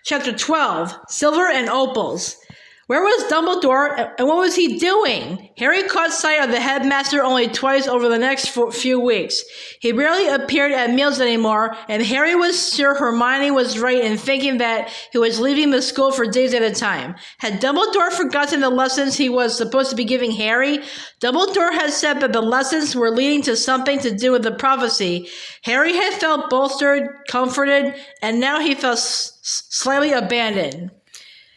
Chapter 12, Silver and Opals. Where was Dumbledore, and what was he doing? Harry caught sight of the headmaster only twice over the next few weeks. He rarely appeared at meals anymore, and Harry was sure Hermione was right in thinking that he was leaving the school for days at a time. Had Dumbledore forgotten the lessons he was supposed to be giving Harry? Dumbledore had said that the lessons were leading to something to do with the prophecy. Harry had felt bolstered, comforted, and now he felt slightly abandoned.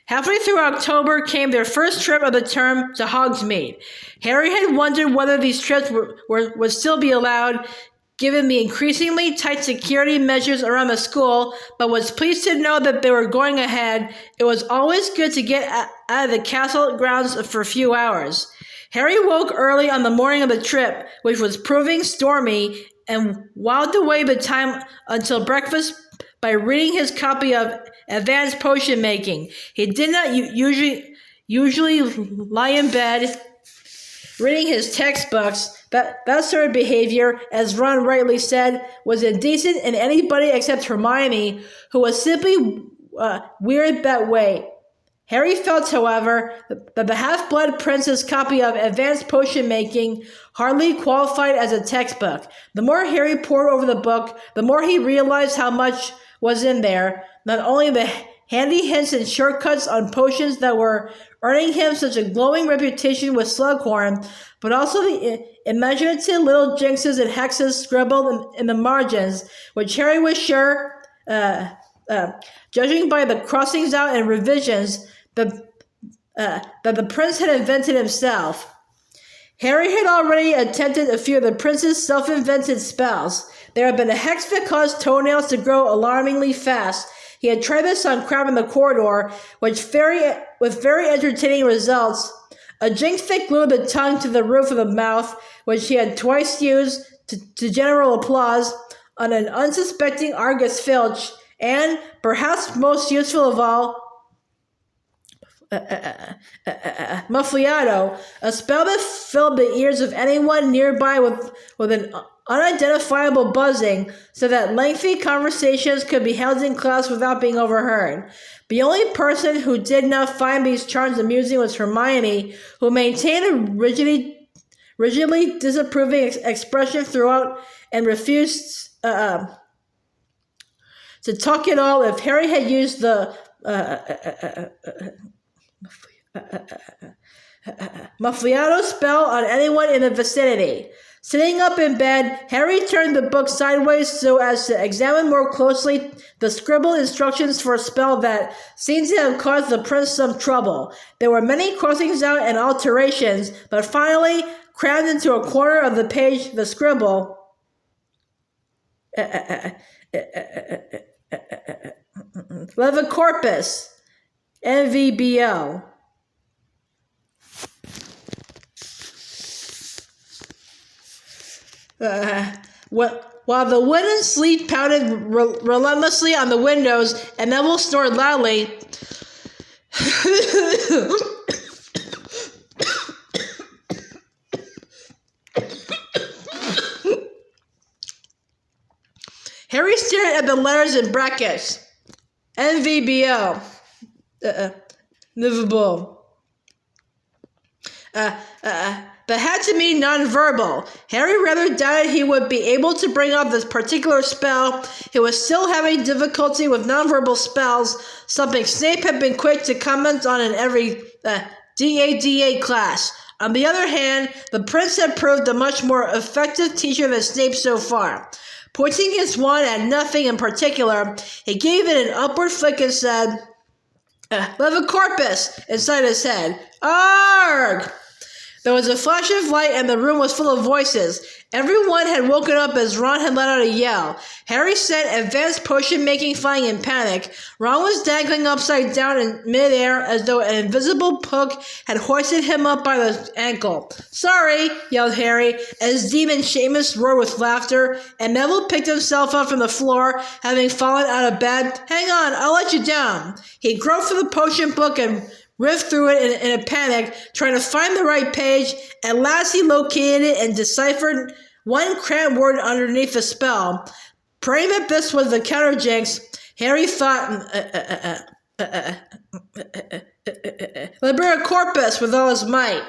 Halfway through October came their first trip of the term to Hogsmeade. Harry had wondered whether these trips would still be allowed, given the increasingly tight security measures around the school, but was pleased to know that they were going ahead. It was always good to get out of the castle grounds for a few hours. Harry woke early on the morning of the trip, which was proving stormy, and whiled away the time until breakfast by reading his copy of Advanced Potion Making. He did not usually lie in bed reading his textbooks. That sort of behavior, as Ron rightly said, was indecent in anybody except Hermione, who was simply weird that way. Harry felt, however, that the Half-Blood Prince's copy of Advanced Potion Making hardly qualified as a textbook. The more Harry pored over the book, the more he realized how much was in there. Not only the handy hints and shortcuts on potions that were earning him such a glowing reputation with Slughorn, but also the imaginative little jinxes and hexes scribbled in the margins, which Harry was sure, judging by the crossings out and revisions, that the prince had invented himself. Harry had already attempted a few of the prince's self-invented spells. There had been a hex that caused toenails to grow alarmingly fast. He had tried this on Crabbe in the Corridor, with very entertaining results. A jinx that glued the tongue to the roof of the mouth, which he had twice used to general applause on an unsuspecting Argus Filch, and, perhaps most useful of all, Muffliato, a spell that filled the ears of anyone nearby with an unidentifiable buzzing, so that lengthy conversations could be held in class without being overheard. The only person who did not find these charms amusing was Hermione, who maintained a rigidly disapproving expression throughout and refused to talk at all if Harry had used the Muffliato spell on anyone in the vicinity. Sitting up in bed, Harry turned the book sideways so as to examine more closely the scribbled instructions for a spell that seemed to have caused the prince some trouble. There were many crossings out and alterations, but finally, crammed into a corner of the page, the scribble Levicorpus, NVBL. While the wooden sleet pounded relentlessly on the windows and Neville snored loudly, Harry stared at the letters in brackets. NVBO. Livable. But had to mean nonverbal. Harry rather doubted he would be able to bring off this particular spell. He was still having difficulty with nonverbal spells, something Snape had been quick to comment on in every DADA class. On the other hand, the prince had proved a much more effective teacher than Snape so far. Pointing his wand at nothing in particular, he gave it an upward flick and said, Levicorpus, inside his head. Arg! There was a flash of light and the room was full of voices. Everyone had woken up as Ron had let out a yell. Harry sent Advanced Potion Making flying in panic. Ron was dangling upside down in midair as though an invisible hook had hoisted him up by the ankle. Sorry, yelled Harry, as Demon Seamus roared with laughter, and Neville picked himself up from the floor, having fallen out of bed. Hang on, I'll let you down. He groped for the potion book and riffed through it in a panic, trying to find the right page. At last he located it and deciphered one cramped word underneath the spell. Praying that this was the counter jinx, Harry thought, Libera Corpus with all his might.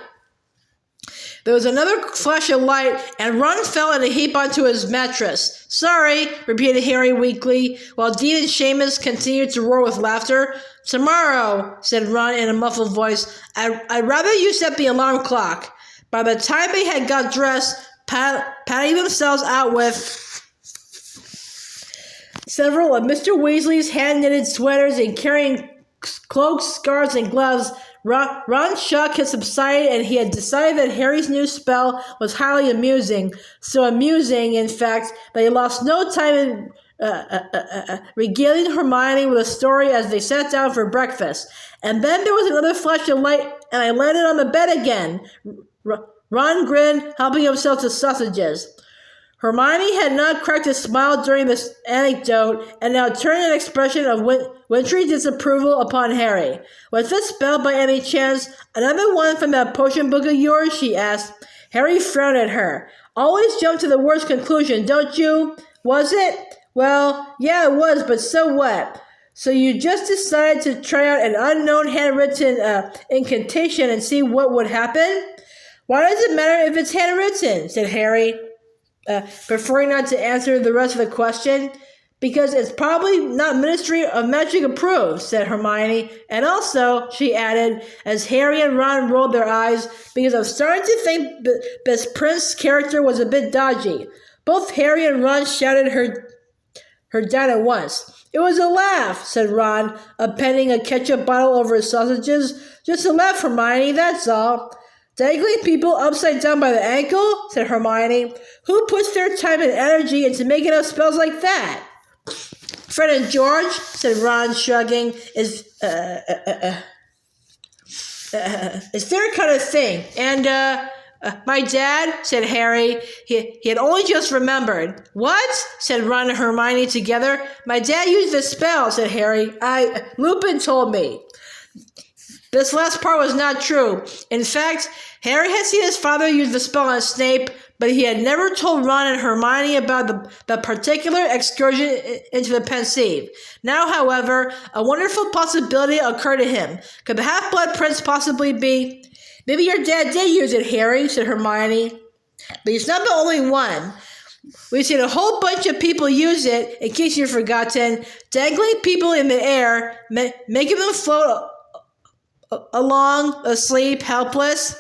There was another flash of light, and Ron fell in a heap onto his mattress. Sorry, repeated Harry weakly, while Dean and Seamus continued to roar with laughter. Tomorrow, said Ron in a muffled voice, I'd rather you set the alarm clock. By the time they had got dressed, patting themselves out with several of Mr. Weasley's hand-knitted sweaters and carrying cloaks, scarves, and gloves, Ron's shock had subsided, and he had decided that Harry's new spell was highly amusing. So amusing, in fact, that he lost no time in regaling Hermione with a story as they sat down for breakfast. And then there was another flash of light, and I landed on the bed again. Ron grinned, helping himself to sausages. Hermione had not cracked a smile during this anecdote, and now turned an expression of wintry disapproval upon Harry. Was this spell by any chance another one from that potion book of yours? She asked. Harry frowned at her. Always jump to the worst conclusion, don't you? Was it? Well, yeah, it was, but so what? So you just decided to try out an unknown handwritten incantation and see what would happen? Why does it matter if it's handwritten? Said Harry, preferring not to answer the rest of the question. Because it's probably not Ministry of Magic approved, said Hermione. And also, she added, as Harry and Ron rolled their eyes, because I'm starting to think this Prince character was a bit dodgy. Both Harry and Ron shouted her down at once. It was a laugh, said Ron, appending a ketchup bottle over his sausages. Just a laugh, Hermione, that's all. Dangling people upside down by the ankle, said Hermione. Who puts their time and energy into making up spells like that? Fred and George, said Ron, shrugging, is their kind of thing. And, my dad, said Harry. He had only just remembered. What? Said Ron and Hermione together. My dad used the spell, said Harry. Lupin told me. This last part was not true. In fact, Harry had seen his father use the spell on Snape, but he had never told Ron and Hermione about the particular excursion into the Pensieve. Now, however, a wonderful possibility occurred to him. Could the Half-Blood Prince possibly be... Maybe your dad did use it, Harry, said Hermione. But he's not the only one. We've seen a whole bunch of people use it, in case you've forgotten, dangling people in the air, making them float along, asleep, helpless.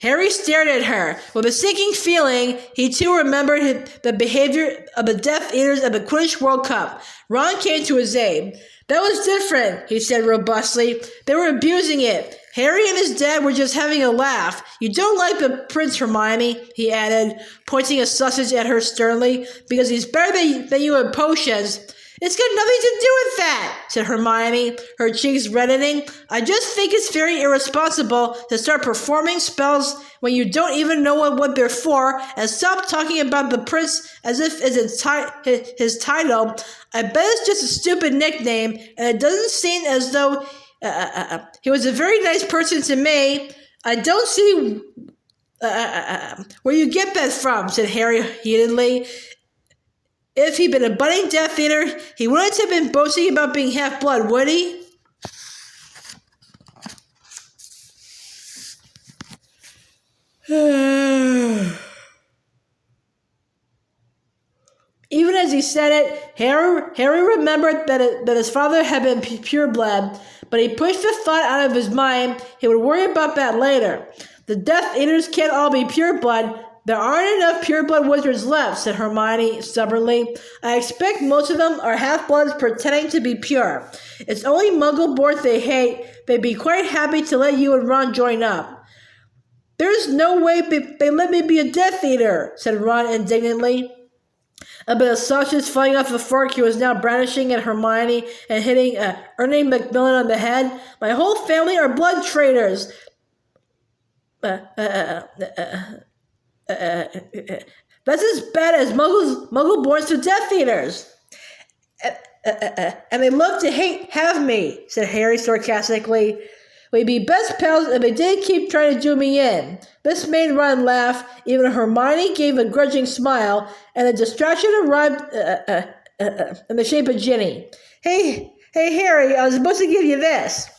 Harry stared at her. With a sinking feeling, he too remembered the behavior of the Death Eaters at the Quidditch World Cup. Ron came to his aid. That was different, he said robustly. They were abusing it. Harry and his dad were just having a laugh. You don't like the Prince, Hermione, he added, pointing a sausage at her sternly, because he's better than you at potions. It's got nothing to do with that, said Hermione, her cheeks reddening. I just think it's very irresponsible to start performing spells when you don't even know what they're for, and stop talking about the Prince as if it's his title. I bet it's just a stupid nickname, and it doesn't seem as though he was a very nice person to me. I don't see where you get that from, said Harry heatedly. If he'd been a budding Death Eater, he wouldn't have been boasting about being half-blood, would he? Even as he said it, Harry remembered that his father had been pureblood, but he pushed the thought out of his mind. He would worry about that later. The Death Eaters can't all be pureblood. There aren't enough pureblood wizards left, said Hermione stubbornly. I expect most of them are half-bloods pretending to be pure. It's only Muggle-born they hate. They'd be quite happy to let you and Ron join up. There's no way they let me be a Death Eater, said Ron indignantly. A bit of sausage falling off the fork he was now brandishing at Hermione and hitting Ernie Macmillan on the head. My whole family are blood traitors. That's as bad as Muggle-borns to Death Eaters. And they love to have me, said Harry sarcastically. We'd be best pals if they didn't keep trying to do me in. This made Ron laugh. Even Hermione gave a grudging smile, and the distraction arrived in the shape of Ginny. Hey, Hey, Harry, I was supposed to give you this.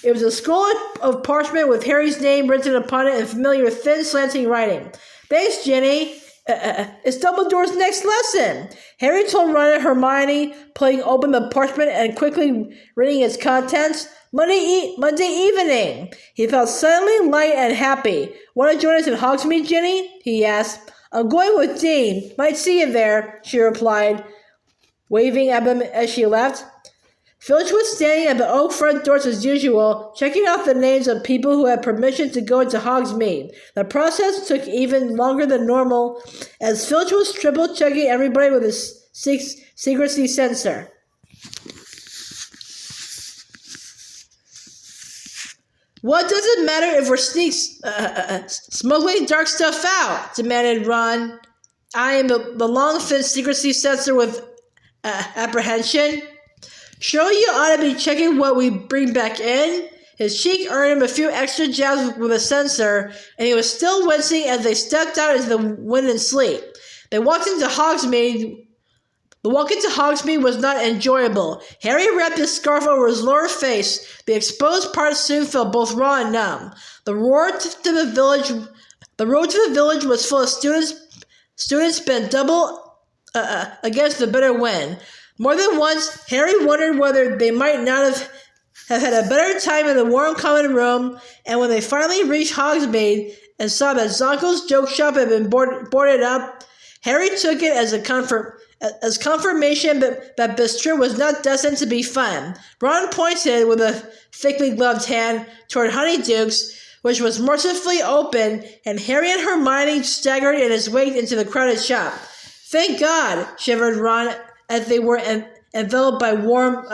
It was a scroll of parchment with Harry's name written upon it in familiar thin, slanting writing. Thanks, Ginny. It's Dumbledore's next lesson. Harry told Ron and Hermione, pulling open the parchment and quickly reading its contents. Monday evening. He felt suddenly light and happy. Want to join us in Hogsmeade, Ginny? He asked. I'm going with Dean. Might see you there, she replied, waving at them as she left. Filch was standing at the oak front doors as usual, checking out the names of people who had permission to go into Hogsmeade. The process took even longer than normal, as Filch was triple-checking everybody with his secrecy sensor. What does it matter if we're smuggling dark stuff out? Demanded Ron, eyeing the long-fin secrecy sensor with apprehension. Sure, you ought to be checking what we bring back in. His cheek earned him a few extra jabs with a sensor, and he was still wincing as they stepped out into the wind and sleet. They walked into Hogsmeade. The walk into Hogsmeade was not enjoyable. Harry wrapped his scarf over his lower face. The exposed part soon felt both raw and numb. The road to the village was full of students. Students bent double against the bitter wind. More than once, Harry wondered whether they might not have had a better time in the warm common room, and when they finally reached Hogsmeade and saw that Zonko's joke shop had been boarded up, Harry took it as confirmation that Bistro was not destined to be fun. Ron pointed with a thickly gloved hand toward Honeyduke's, which was mercifully open, and Harry and Hermione staggered in his wake into the crowded shop. Thank God, shivered Ron, as they were enveloped by warm,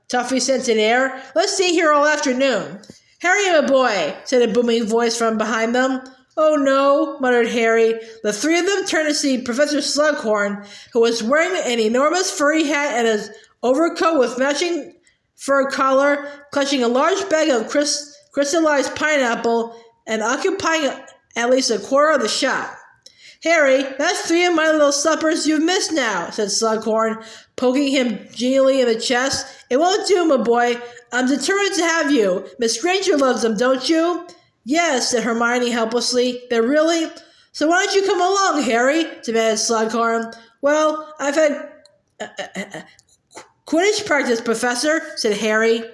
toffee-scented air. Let's stay here all afternoon. Harry, my boy, said a booming voice from behind them. Oh no, muttered Harry. The three of them turned to see Professor Slughorn, who was wearing an enormous furry hat and an overcoat with matching fur collar, clutching a large bag of crystallized pineapple, and occupying at least a quarter of the shop. Harry, that's 3 of my little suppers you've missed now, said Slughorn, poking him genially in the chest. It won't do, my boy. I'm determined to have you. Miss Granger loves them, don't you? Yes, said Hermione helplessly. They're really... So why don't you come along, Harry? Demanded Slughorn. Well, I've had Quidditch practice, Professor, said Harry.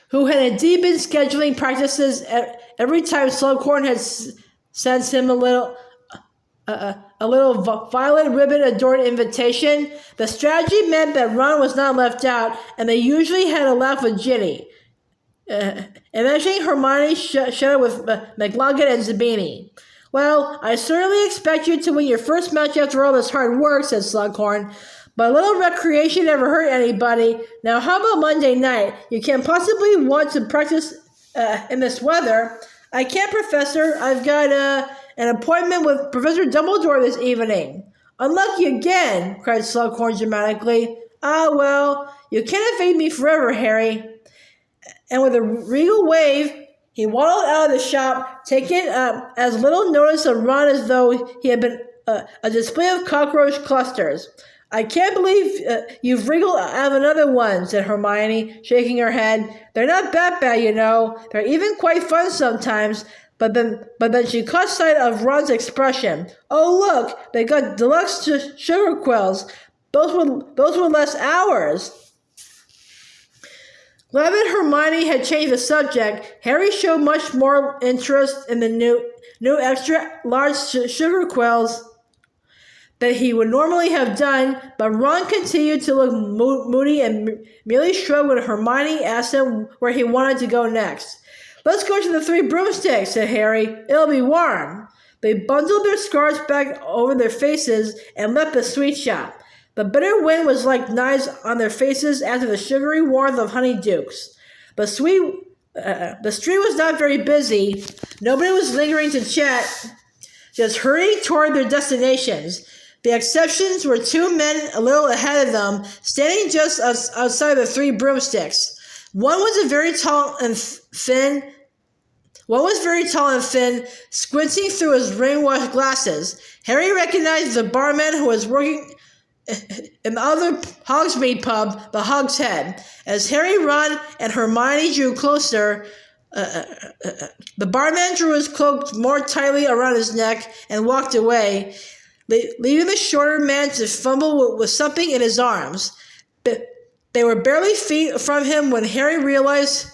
Who had indeed been scheduling practices every time Slughorn had sent him a little violet ribbon-adorned invitation. The strategy meant that Ron was not left out, and they usually had a laugh with Ginny. Imagining Hermione shudder with McLaughlin and Zabini. Well, I certainly expect you to win your first match after all this hard work, said Slughorn. But a little recreation never hurt anybody. Now, how about Monday night? You can't possibly want to practice in this weather. I can't, Professor. I've got an appointment with Professor Dumbledore this evening. Unlucky again, cried Slughorn dramatically. Ah, well, you can't evade me forever, Harry. And with a regal wave, he waddled out of the shop, taking as little notice of Ron as though he had been a display of cockroach clusters. I can't believe you've wriggled out of another one, said Hermione, shaking her head. They're not that bad, you know. They're even quite fun sometimes. But then she caught sight of Ron's expression. Oh, look, they got deluxe sugar quills. Those were less ours. Glad that Hermione had changed the subject, Harry showed much more interest in the new extra large sugar quills that he would normally have done, but Ron continued to look moody and merely shrugged when Hermione asked him where he wanted to go next. Let's go to the 3 broomsticks, said Harry. It'll be warm. They bundled their scarves back over their faces and left the sweet shop. The bitter wind was like knives on their faces after the sugary warmth of Honeydukes. The street was not very busy. Nobody was lingering to chat, just hurrying toward their destinations. The exceptions were 2 men a little ahead of them, standing just outside the 3 broomsticks. One was a very tall and thin, One was very tall and thin, squinting through his rain-washed glasses. Harry recognized the barman who was working in the other Hogsmeade pub, the Hog's Head. As Harry, Ron, and Hermione drew closer, the barman drew his cloak more tightly around his neck and walked away, leaving the shorter man to fumble with something in his arms. They were barely feet from him when Harry realized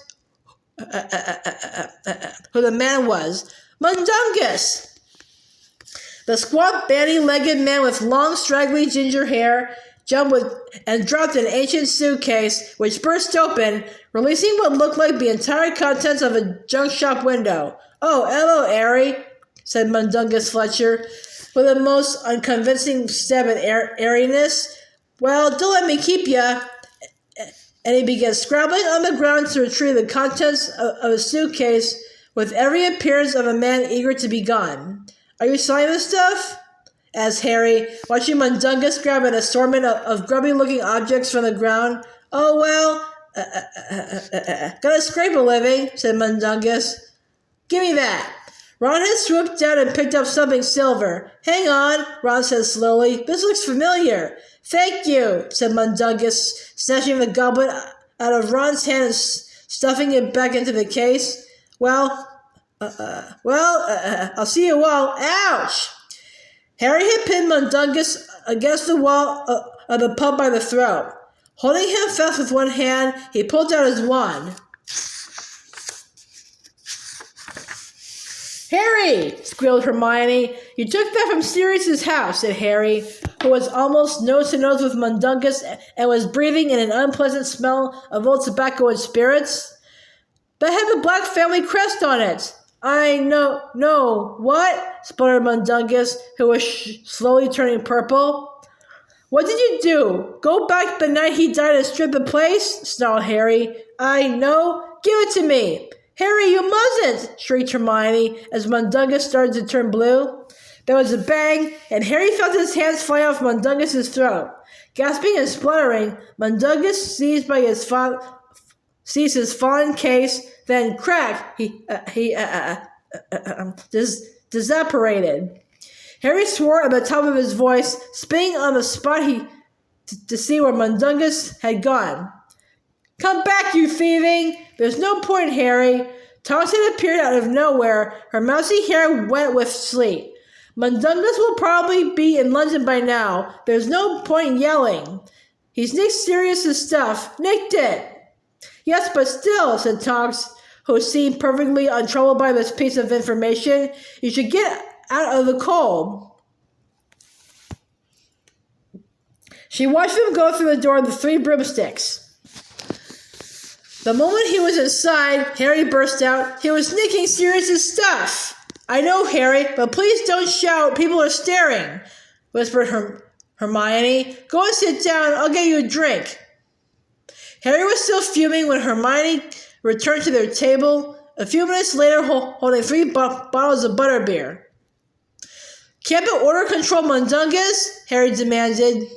who the man was. Mundungus! The squat, bandy-legged man with long, straggly ginger hair jumped and dropped an ancient suitcase, which burst open, releasing what looked like the entire contents of a junk shop window. "Oh, hello, Harry," said Mundungus Fletcher, with a most unconvincing stab at airiness. "Well, don't let me keep ya." And he began scrabbling on the ground to retrieve the contents of a suitcase with every appearance of a man eager to be gone. "Are you selling this stuff?" asked Harry, watching Mundungus grab an assortment of grubby-looking objects from the ground. "Oh, well, gotta scrape a living," said Mundungus. "Give me that." Ron had swooped down and picked up something silver. "Hang on," Ron said slowly. "This looks familiar." "Thank you," said Mundungus, snatching the goblet out of Ron's hand and stuffing it back into the case. Well, I'll see you all." Ouch! Harry had pinned Mundungus against the wall of the pub by the throat. Holding him fast with one hand, he pulled out his wand. "Harry!" squealed Hermione. "You took that from Sirius's house," said Harry, who was almost nose to nose with Mundungus and was breathing in an unpleasant smell of old tobacco and spirits. "That had the Black family crest on it." "I know, no, what?" sputtered Mundungus, who was slowly turning purple. "What did you do? Go back the night he died and strip the place?" snarled Harry. "I know. Give it to me." "Harry, you mustn't!" shrieked Hermione as Mundungus started to turn blue. There was a bang, and Harry felt his hands fly off Mundungus's throat. Gasping and spluttering, Mundungus seized his fallen case, then crack! He disapparated. Harry swore at the top of his voice, spinning on the spot to see where Mundungus had gone. "Come back, you thieving!" "There's no point, Harry." Tonks had appeared out of nowhere, her mousy hair wet with sleep. "Mundungus will probably be in London by now. There's no point yelling." "He's nicked Sirius's stuff. Nicked it." "Yes, but still," said Tonks, who seemed perfectly untroubled by this piece of information. "You should get out of the cold." She watched him go through the door of the Three Broomsticks. The moment he was inside, Harry burst out, "He was nicking Sirius's stuff." "I know, Harry, but please don't shout. People are staring," whispered Hermione. "Go and sit down. I'll get you a drink." Harry was still fuming when Hermione returned to their table, a few minutes later holding 3 bottles of butterbeer. "Can't the order control Mundungus?" Harry demanded.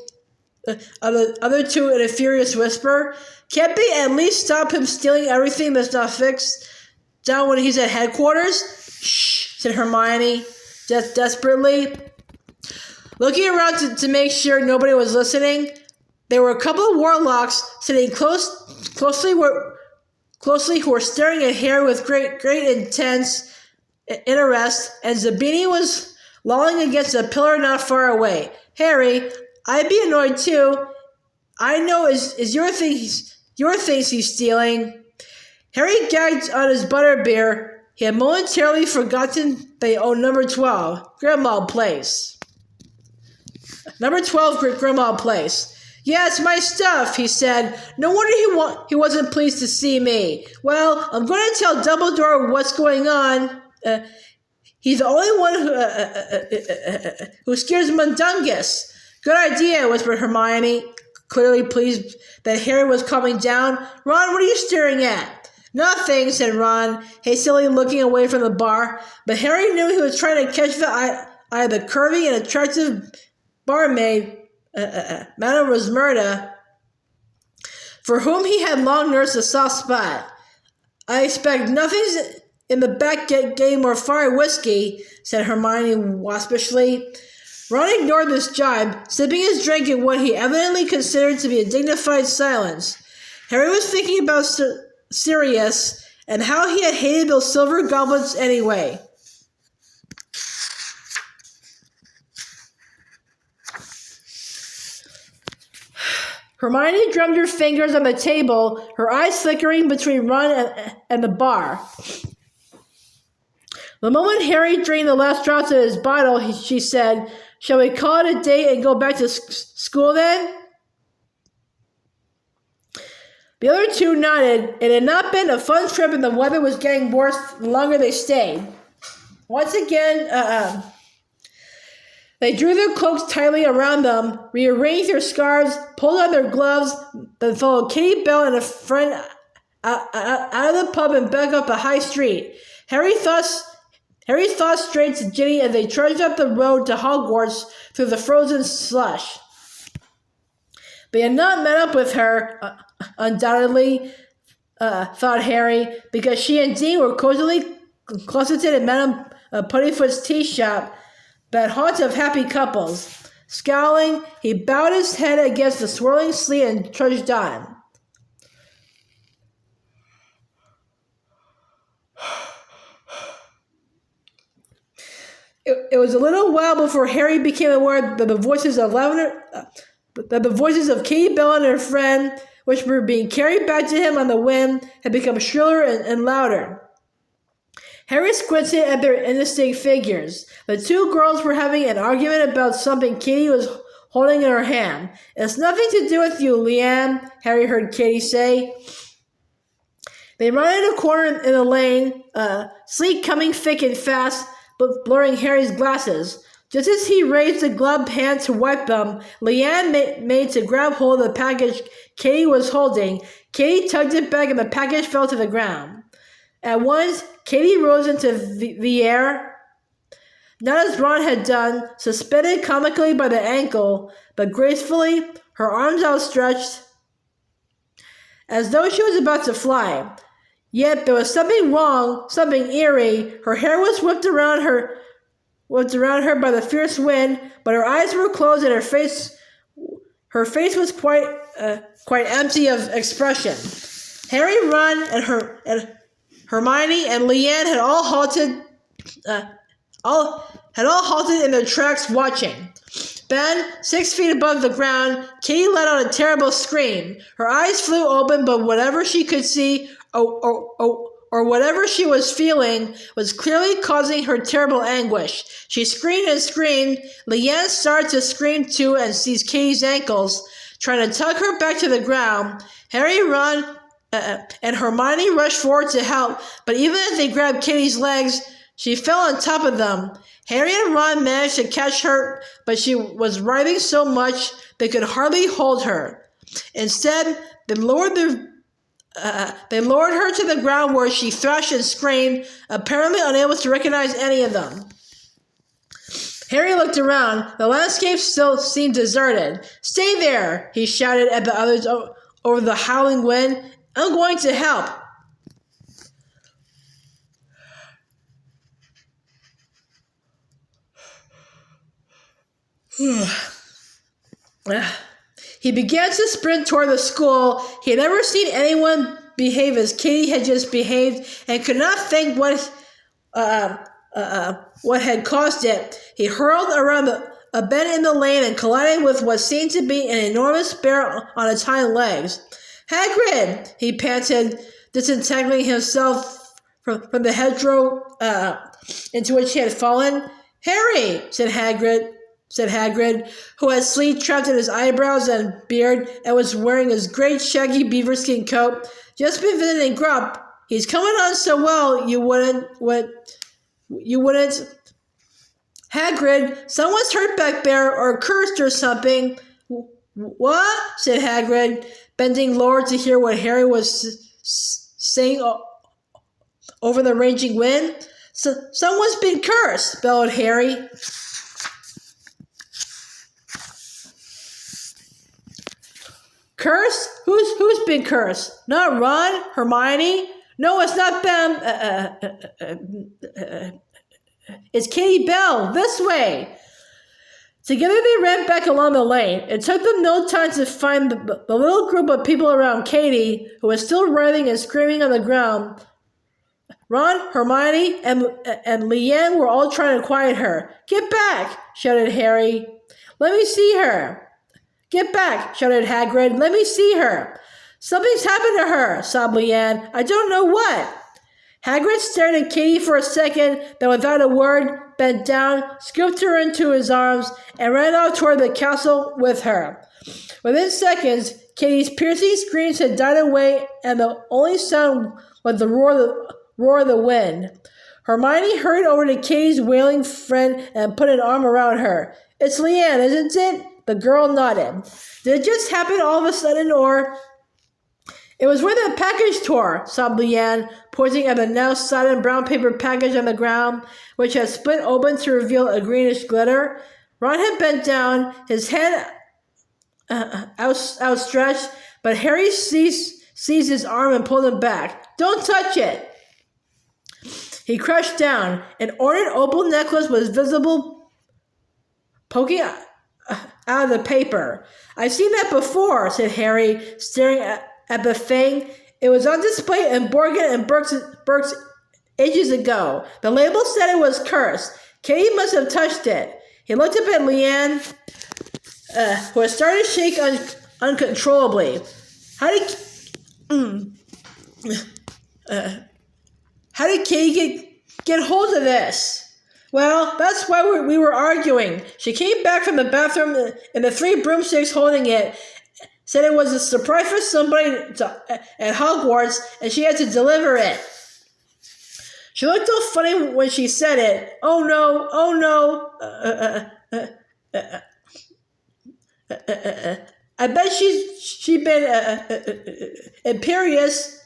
The other two in a furious whisper. "Can't they at least stop him stealing everything that's not fixed down when he's at headquarters?" "Shh," said Hermione, desperately. Looking around to make sure nobody was listening, there were a couple of warlocks sitting closely who were staring at Harry with great intense interest, and Zabini was lolling against a pillar not far away. "Harry, I'd be annoyed too. I know is your things he's stealing." Harry gagged on his butterbeer. He had momentarily forgotten they owned number 12, Grimmauld Place. Number 12, Grimmauld Place. "Yeah, it's my stuff," he said. "No wonder he wasn't pleased to see me. Well, I'm going to tell Dumbledore what's going on. He's the only one who scares Mundungus." "Good idea," whispered Hermione, clearly pleased that Harry was calming down. "Ron, what are you staring at?" "Nothing," said Ron, hastily looking away from the bar, but Harry knew he was trying to catch the eye of the curvy and attractive barmaid, Madame Rosmerta, for whom he had long nursed a soft spot. "I expect in the back getting more fire whiskey, said Hermione waspishly. Ron ignored this jibe, sipping his drink in what he evidently considered to be a dignified silence. Harry was thinking about Sirius and how he had hated those silver goblets anyway. Hermione drummed her fingers on the table, her eyes flickering between Ron and the bar. The moment Harry drained the last drops of his bottle, she said, "Shall we call it a day and go back to school then?" The other two nodded. It had not been a fun trip and the weather was getting worse the longer they stayed. Once again, they drew their cloaks tightly around them, rearranged their scarves, pulled on their gloves, then followed Kitty Bell and a friend out of the pub and back up a high street. Harry's thoughts strayed to Ginny as they trudged up the road to Hogwarts through the frozen slush. They had not met up with her, undoubtedly, thought Harry, because she and Dean were cozily closeted in Madame Puddifoot's tea shop, that haunt of happy couples. Scowling, he bowed his head against the swirling sleet and trudged on. It was a little while before Harry became aware that the voices of Katie Bell and her friend, which were being carried back to him on the wind, had become shriller and louder. Harry squinted at their indistinct figures. The two girls were having an argument about something Katie was holding in her hand. "It's nothing to do with you, Liam," Harry heard Katie say. They rounded a corner in the lane, sleet coming thick and fast, but blurring Harry's glasses. Just as he raised a gloved hand to wipe them, Leanne made to grab hold of the package Katie was holding. Katie tugged it back and the package fell to the ground. At once, Katie rose into the air, not as Ron had done, suspended comically by the ankle, but gracefully, her arms outstretched, as though she was about to fly. Yet there was something wrong, something eerie. Her hair was whipped around her by the fierce wind, but her eyes were closed and her face was quite empty of expression. Harry, Ron, and Hermione and Leanne had all halted in their tracks, watching. Then, 6 feet above the ground, Katie let out a terrible scream. Her eyes flew open, but whatever she could see, or whatever she was feeling, was clearly causing her terrible anguish. She screamed and screamed. Leanne started to scream too and seized Katie's ankles, trying to tug her back to the ground. Harry, Ron, and Hermione rushed forward to help, but even as they grabbed Katie's legs, she fell on top of them. Harry and Ron managed to catch her, but she was writhing so much they could hardly hold her. Instead, they lowered her to the ground where she thrashed and screamed, apparently unable to recognize any of them. Harry looked around. The landscape still seemed deserted. "Stay there," he shouted at the others over the howling wind. "I'm going to help." He began to sprint toward the school. He had never seen anyone behave as Katie had just behaved and could not think what had caused it. He hurled around a bend in the lane and collided with what seemed to be an enormous bear on its hind legs. "Hagrid!" he panted, disentangling himself from the hedgerow into which he had fallen. "Harry!" said Hagrid, who had sleep trapped in his eyebrows and beard and was wearing his great shaggy beaverskin coat. "Just been visiting Grump. He's coming on so well you wouldn't... Hagrid, someone's hurt back there or cursed or something." "What?" said Hagrid, bending lower to hear what Harry was saying over the raging wind. Someone's been cursed," bellowed Harry. "Cursed? Who's been cursed? Not Ron? Hermione? No, it's not them. It's Katie Bell. This way. Together they ran back along the lane. It took them no time to find the little group of people around Katie, who was still writhing and screaming on the ground. Ron, Hermione, and Leanne were all trying to quiet her. Get back, shouted Harry. Let me see her. Get back, shouted Hagrid. Let me see her. Something's happened to her, sobbed Leanne. I don't know what. Hagrid stared at Katie for a second, then without a word, bent down, scooped her into his arms, and ran off toward the castle with her. Within seconds, Katie's piercing screams had died away, and the only sound was the roar of the wind. Hermione hurried over to Katie's wailing friend and put an arm around her. It's Leanne, isn't it? The girl nodded. Did it just happen all of a sudden, or... It was where the package tore, sobbed Leanne, pointing at the now sodden brown paper package on the ground, which had split open to reveal a greenish glitter. Ron had bent down, his hand outstretched, but Harry seized his arm and pulled him back. Don't touch it! He crouched down. An ornate opal necklace was visible, poking out of the paper. I've seen that before, said Harry, staring at the thing. It was on display in Borgin and Burke's ages ago. The label said it was cursed. Katie must have touched it. He looked up at Leanne, who had started to shake uncontrollably. How did Katie get hold of this? Well, that's why we were arguing. She came back from the bathroom and the 3 broomsticks holding it said it was a surprise for somebody at Hogwarts, and she had to deliver it. She looked all funny when she said it. Oh no, oh no. I bet she'd been imperious,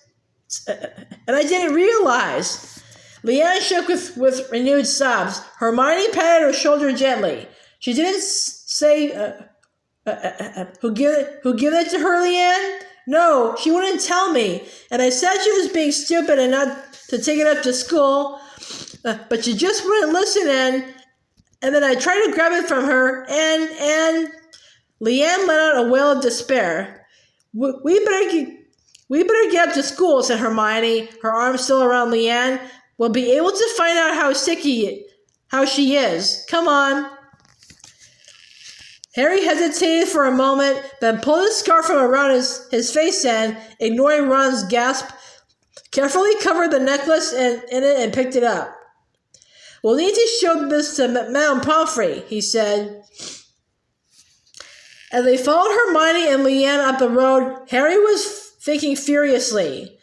and I didn't realize. Leanne shook with renewed sobs. Hermione patted her shoulder gently. She didn't say... Who give it to her, Leanne? No, she wouldn't tell me. And I said she was being stupid and not to take it up to school. But she just wouldn't listen and then I tried to grab it from her and Leanne let out a wail of despair. We better get up to school, said Hermione, her arm still around Leanne. We'll be able to find out how she is. Come on. Harry hesitated for a moment, then pulled his scarf from around his face and, ignoring Ron's gasp, carefully covered the necklace in it and picked it up. We'll need to show this to Madame Pomfrey, he said. As they followed Hermione and Leanne up the road, Harry was thinking furiously.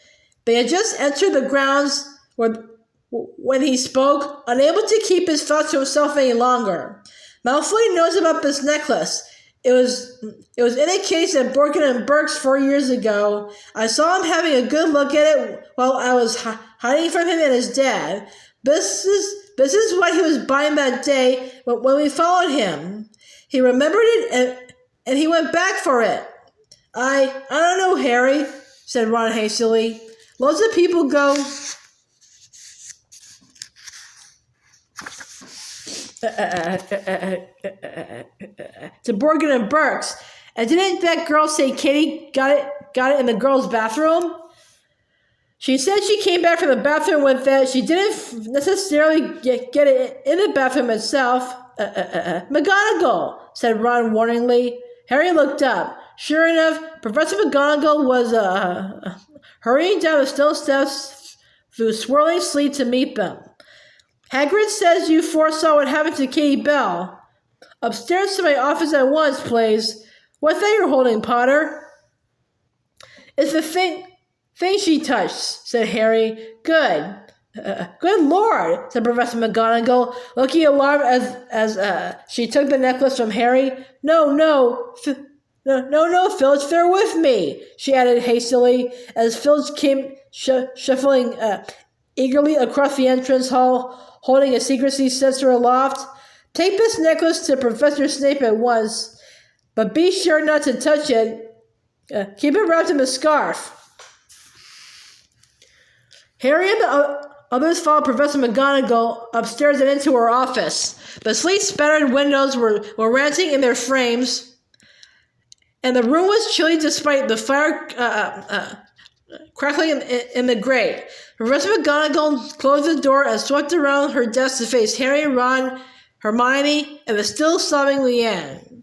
They had just entered the grounds when he spoke, unable to keep his thoughts to himself any longer. Malfoy knows about this necklace. It was in a case at Borgin and Burke's 4 years ago. I saw him having a good look at it while I was hiding from him and his dad. This is what he was buying that day when we followed him. He remembered it and he went back for it. I don't know, Harry, said Ron hastily. Lots of people go to Borgin and Burke's. And didn't that girl say Katie got it in the girls' bathroom? She said she came back from the bathroom with it. She didn't necessarily get it in the bathroom itself. McGonagall, said Ron warningly. Harry looked up. Sure enough, Professor McGonagall was hurrying down the stone steps through swirling sleet to meet them. Hagrid says you foresaw what happened to Katie Bell. Upstairs to my office at once, please. What's that you're holding, Potter? It's the thing she touched, said Harry. Good. Good Lord, said Professor McGonagall, looking alarmed as she took the necklace from Harry. No, Filch, they're with me, she added hastily, as Filch came shuffling eagerly across the entrance hall, holding a secrecy sensor aloft. Take this necklace to Professor Snape at once, but be sure not to touch it. Keep it wrapped in a scarf. Harry and the others followed Professor McGonagall upstairs and into her office. The sleet-spattered windows were ranting in their frames, and the room was chilly despite the fire crackling in the grate. Professor McGonagall closed the door and swept around her desk to face Harry, Ron, Hermione, and the still sobbing Leanne.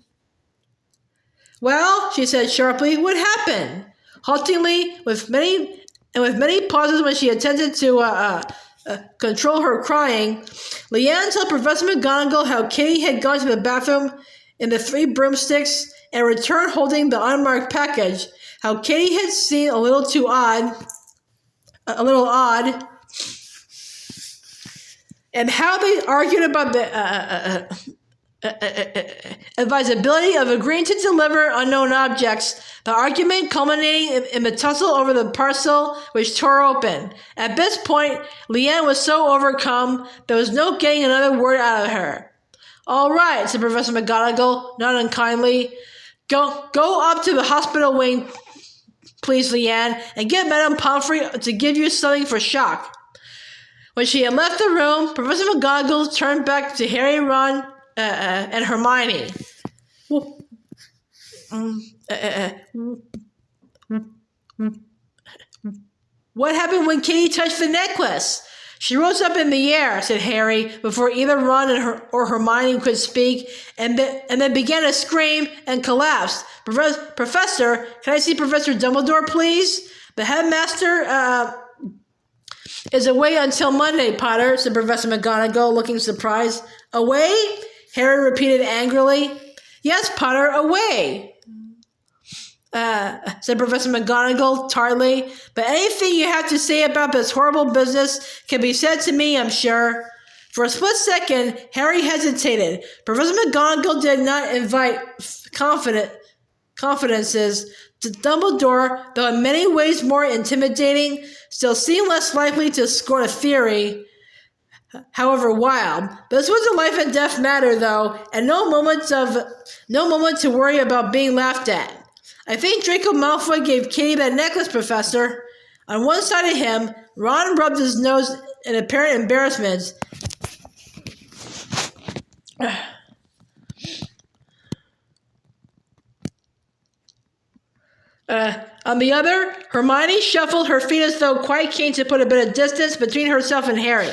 "Well," she said sharply, "what happened?" Haltingly, with many pauses when she attempted to control her crying, Leanne told Professor McGonagall how Katie had gone to the bathroom in the 3 broomsticks and returned holding the unmarked package, how Katie had seemed a little odd, and how they argued about the advisability of agreeing to deliver unknown objects, the argument culminating in the tussle over the parcel which tore open. At this point, Leanne was so overcome, there was no getting another word out of her. "All right," said Professor McGonagall, not unkindly. Go up to the hospital wing, please, Leanne, and get Madame Pomfrey to give you something for shock." When she had left the room, Professor McGonagall turned back to Harry, Ron, and Hermione. "What happened when Katie touched the necklace?" "She rose up in the air," said Harry, before either Ron or Hermione could speak, and then began to scream and collapsed. Professor, can I see Professor Dumbledore, please?" "The headmaster is away until Monday, Potter," said Professor McGonagall, looking surprised. "Away?" Harry repeated angrily. "Yes, Potter, away," said Professor McGonagall tartly. "But anything you have to say about this horrible business can be said to me, I'm sure." For a split second, Harry hesitated. Professor McGonagall did not invite confidences. Dumbledore, though in many ways more intimidating, still seemed less likely to scorn a theory, however wild. This was a life and death matter, though, and no moment to worry about being laughed at. "I think Draco Malfoy gave Katie that necklace, Professor." On one side of him, Ron rubbed his nose in apparent embarrassment. On the other, Hermione shuffled her feet as though quite keen to put a bit of distance between herself and Harry.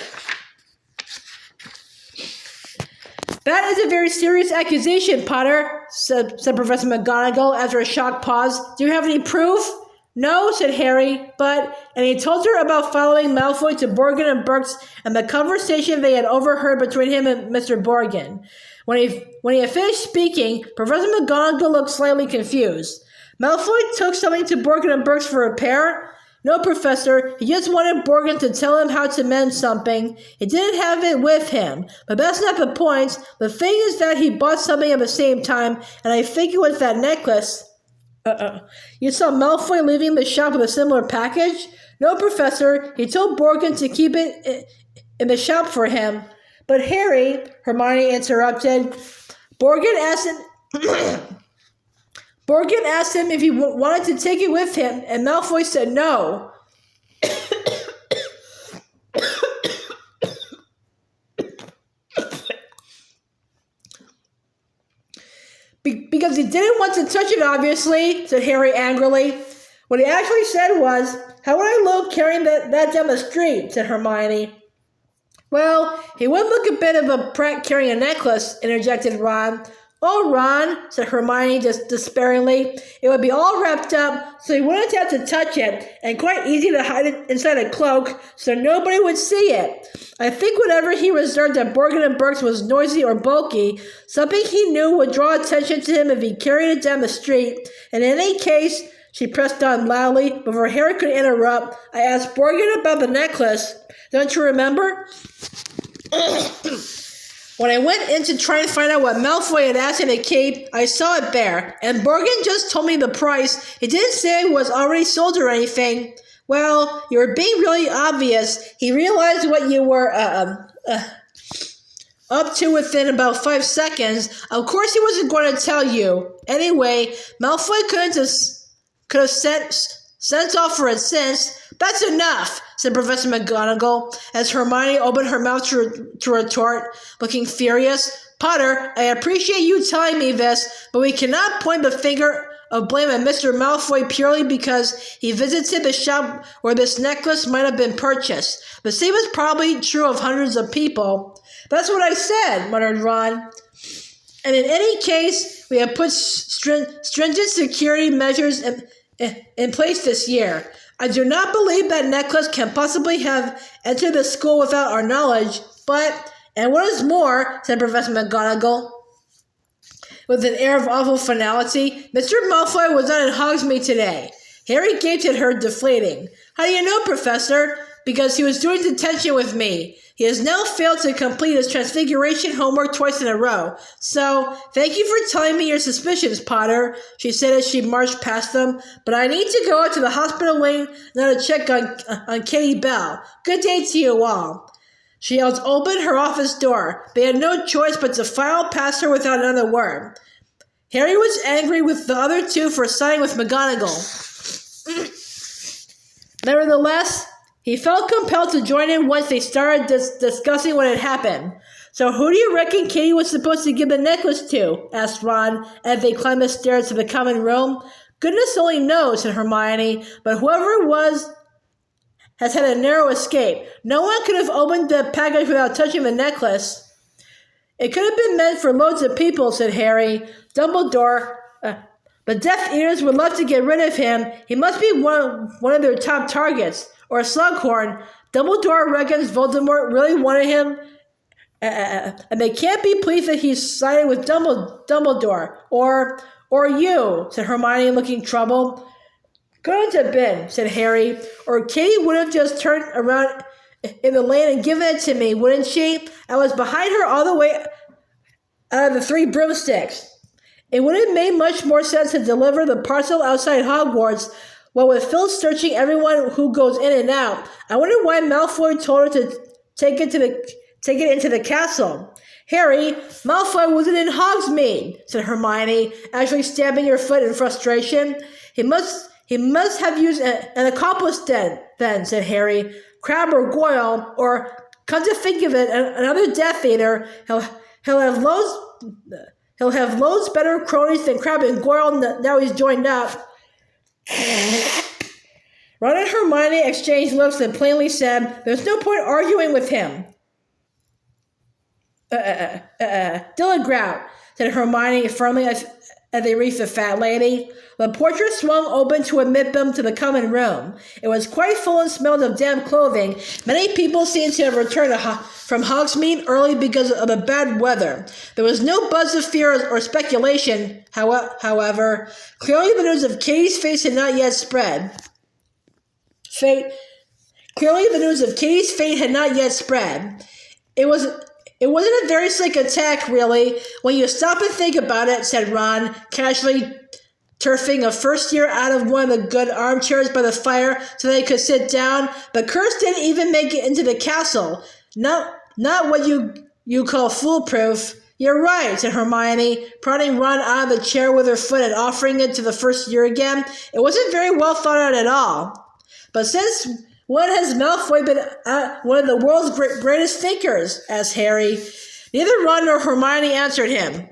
"That is a very serious accusation, Potter," said Professor McGonagall after a shocked pause. "Do you have any proof?" "No," said Harry, and he told her about following Malfoy to Borgin and Burke's and the conversation they had overheard between him and Mr. Borgin. When he had finished speaking, Professor McGonagall looked slightly confused. "Malfoy took something to Borgin and Burke's for repair?" "No, Professor. He just wanted Borgin to tell him how to mend something. He didn't have it with him. But that's not the point. The thing is that he bought something at the same time, and I think it was that necklace." "You saw Malfoy leaving the shop with a similar package?" "No, Professor. He told Borgin to keep it in the shop for him." "But Harry," Hermione interrupted, Borgin asked him if he wanted to take it with him, and Malfoy said no." "Because he didn't want to touch it, obviously," said Harry angrily. "What he actually said was, 'How would I look carrying that down the street?'" said Hermione. "Well, he would look a bit of a prat carrying a necklace," interjected Ron. "Oh, Ron," said Hermione just despairingly, "it would be all wrapped up so he wouldn't have to touch it, and quite easy to hide it inside a cloak so nobody would see it. I think whatever he reserved at Borgin and Burke's was noisy or bulky, something he knew would draw attention to him if he carried it down the street. And in any case," she pressed on loudly, before Harry could interrupt, "I asked Borgin about the necklace. Don't you remember? When I went in to try and find out what Malfoy had asked him to keep, I saw it there, and Borgin just told me the price. He didn't say it was already sold or anything. Well, you were being really obvious. He realized what you were up to within about 5 seconds. Of course he wasn't going to tell you. Anyway, Malfoy could have sent off for it since, That's enough, said Professor McGonagall, as Hermione opened her mouth to retort, looking furious. Potter, I appreciate you telling me this, but we cannot point the finger of blame at Mr. Malfoy purely because he visited the shop where this necklace might have been purchased. The same is probably true of hundreds of people. That's what I said, muttered Ron. And in any case, we have put stringent security measures in place this year. I do not believe that necklace can possibly have entered the school without our knowledge, but, and what is more, said Professor McGonagall, with an air of awful finality, Mr. Malfoy was not in Hogsmeade today. Harry gaped at her, deflating. How do you know, Professor? Because he was doing detention with me. He has now failed to complete his transfiguration homework twice in a row. So, thank you for telling me your suspicions, Potter, she said as she marched past them. But I need to go out to the hospital wing now to check on Katie Bell. Good day to you all. She held open her office door. They had no choice but to file past her without another word. Harry was angry with the other two for siding with McGonagall. Nevertheless, he felt compelled to join in once they started discussing what had happened. So who do you reckon Katie was supposed to give the necklace to? Asked Ron as they climbed the stairs to the common room. Goodness only knows, said Hermione, but whoever it was has had a narrow escape. No one could have opened the package without touching the necklace. It could have been meant for loads of people, said Harry. Dumbledore, the Death Eaters would love to get rid of him. He must be one of their top targets. Or Slughorn. Dumbledore reckons Voldemort really wanted him, and they can't be pleased that he's sided with Dumbledore. Or you, said Hermione, looking troubled. Couldn't have been, said Harry, or Katie would have just turned around in the lane and given it to me, wouldn't she? I was behind her all the way out of the Three Broomsticks. It would have made much more sense to deliver the parcel outside Hogwarts, what with Phil searching everyone who goes in and out. I wonder why Malfoy told her to take it into the castle. Harry, Malfoy wasn't in Hogsmeade, said Hermione, actually stamping her foot in frustration. He must have used an accomplice then, said Harry. Crabbe or Goyle, or, come to think of it, another Death Eater. He'll have loads better cronies than Crabbe and Goyle now he's joined up. Ron and Hermione exchanged looks and plainly said, there's no point arguing with him. Dilligrout, said Hermione firmly as they reached the fat lady. The portrait swung open to admit them to the common room. It was quite full and smelled of damp clothing. Many people seemed to have returned from Hogsmeade early because of the bad weather. There was no buzz of fear or speculation, however. Clearly the news of Katie's fate had not yet spread. It wasn't a very slick attack, really, when you stop and think about it, said Ron, casually turfing a first year out of one of the good armchairs by the fire so they could sit down. The curse didn't even make it into the castle. Not what you call foolproof. You're right, said Hermione, prodding Ron out of the chair with her foot and offering it to the first year again. It wasn't very well thought out at all. But since when has Malfoy been one of the world's greatest thinkers? Asked Harry. Neither Ron nor Hermione answered him.